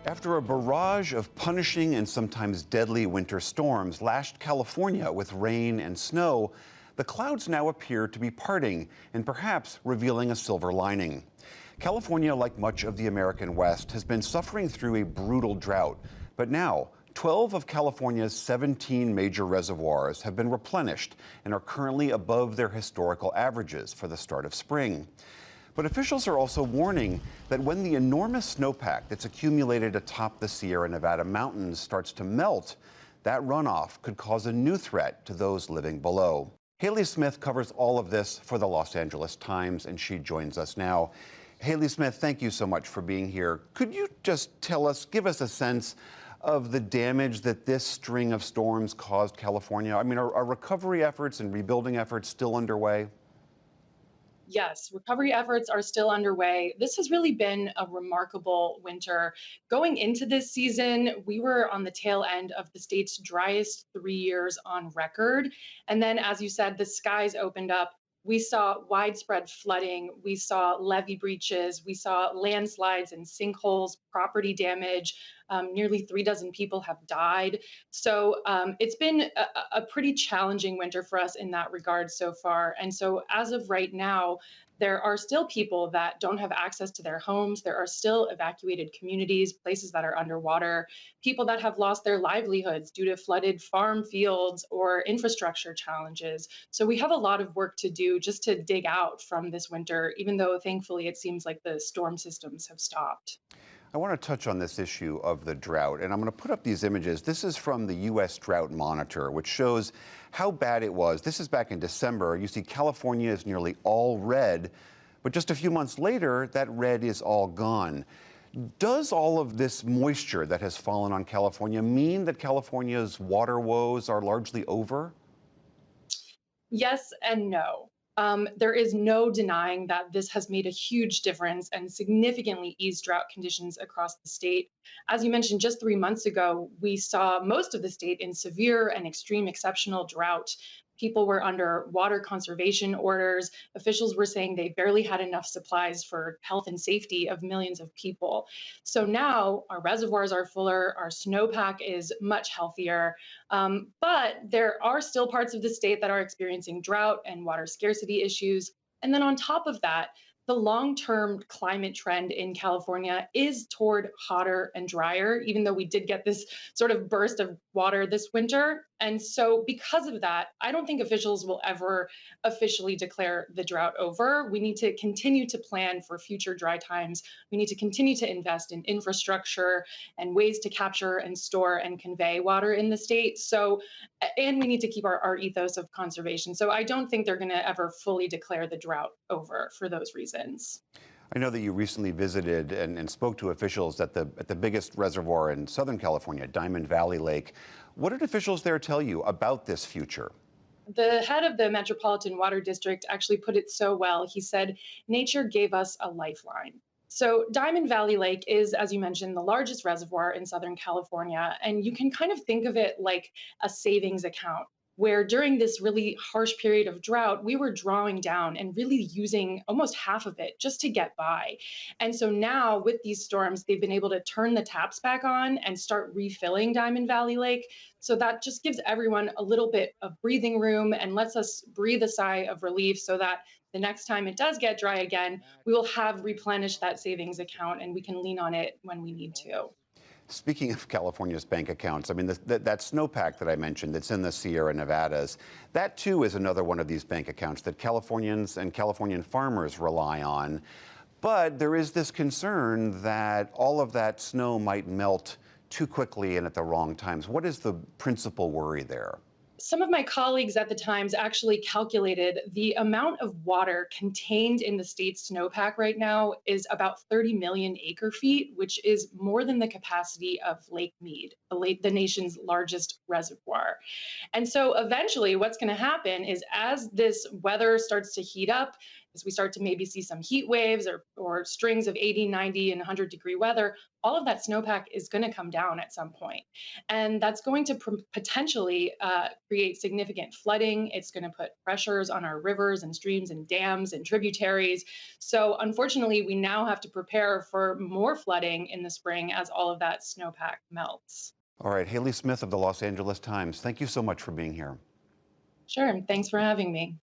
After a barrage of punishing and sometimes deadly winter storms lashed California with rain and snow, the clouds now appear to be parting and perhaps revealing a silver lining. California, like much of the American West, has been suffering through a brutal drought. But now, 12 of California's 17 major reservoirs have been replenished and are currently above their historical averages for the start of spring. But officials are also warning that when the enormous snowpack that's accumulated atop the Sierra Nevada mountains starts to melt, that runoff could cause a new threat to those living below. Hayley Smith covers all of this for the Los Angeles Times, and she joins us now. Hayley Smith, thank you so much for being here. Could you just give us a sense of the damage that this string of storms caused California? I mean, are recovery efforts and rebuilding efforts still underway? Yes, recovery efforts are still underway. This has really been a remarkable winter. Going into this season, we were on the tail end of the state's driest 3 years on record. And then, as you said, the skies opened up. We saw widespread flooding, we saw levee breaches, we saw landslides and sinkholes, property damage. Nearly 3 dozen people have died. So it's been a pretty challenging winter for us in that regard so far. And so, as of right now, there are still people that don't have access to their homes. There are still evacuated communities, places that are underwater, people that have lost their livelihoods due to flooded farm fields or infrastructure challenges. So we have a lot of work to do just to dig out from this winter, even though thankfully it seems like the storm systems have stopped. I want to touch on this issue of the drought, and I'm going to put up these images. This is from the U.S. Drought Monitor, which shows how bad it was. This is back in December. You see California is nearly all red, but just a few months later, that red is all gone. Does all of this moisture that has fallen on California mean that California's water woes are largely over? Yes and no. There is no denying that this has made a huge difference and significantly eased drought conditions across the state. As you mentioned, just 3 months ago, we saw most of the state in severe and extreme exceptional drought. People were under water conservation orders. Officials were saying they barely had enough supplies for health and safety of millions of people. So now our reservoirs are fuller, our snowpack is much healthier, but there are still parts of the state that are experiencing drought and water scarcity issues. And then on top of that, the long term climate trend in California is toward hotter and drier, even though we did get this sort of burst of water this winter. And so, because of that, I don't think officials will ever officially declare the drought over. We need to continue to plan for future dry times. We need to continue to invest in infrastructure and ways to capture and store and convey water in the state. So, and we need to keep our ethos of conservation. So I don't think they're going to ever fully declare the drought over for those reasons. I know that you recently visited and spoke to officials at the biggest reservoir in Southern California, Diamond Valley Lake. What did officials there tell you about this future? The head of the Metropolitan Water District actually put it so well. He said, nature gave us a lifeline. So, Diamond Valley Lake is, as you mentioned, the largest reservoir in Southern California. And you can kind of think of it like a savings account, where during this really harsh period of drought, we were drawing down and really using almost half of it just to get by. And so now with these storms, they've been able to turn the taps back on and start refilling Diamond Valley Lake. So that just gives everyone a little bit of breathing room and lets us breathe a sigh of relief so that the next time it does get dry again, we will have replenished that savings account and we can lean on it when we need to. Speaking of California's bank accounts, I mean, that snowpack that I mentioned that's in the Sierra Nevadas, that too is another one of these bank accounts that Californians and Californian farmers rely on. But there is this concern that all of that snow might melt too quickly and at the wrong times. What is the principal worry there? Some of my colleagues at the Times actually calculated the amount of water contained in the state's snowpack right now is about 30 million acre feet, which is more than the capacity of Lake Mead, the nation's largest reservoir. And so eventually, what's going to happen is as this weather starts to heat up, as we start to maybe see some heat waves or strings of 80, 90, and 100-degree weather, all of that snowpack is going to come down at some point. And that's going to potentially create significant flooding. It's going to put pressures on our rivers and streams and dams and tributaries. So, unfortunately, we now have to prepare for more flooding in the spring as all of that snowpack melts. All right, Hayley Smith of the Los Angeles Times, thank you so much for being here. Sure. Thanks for having me.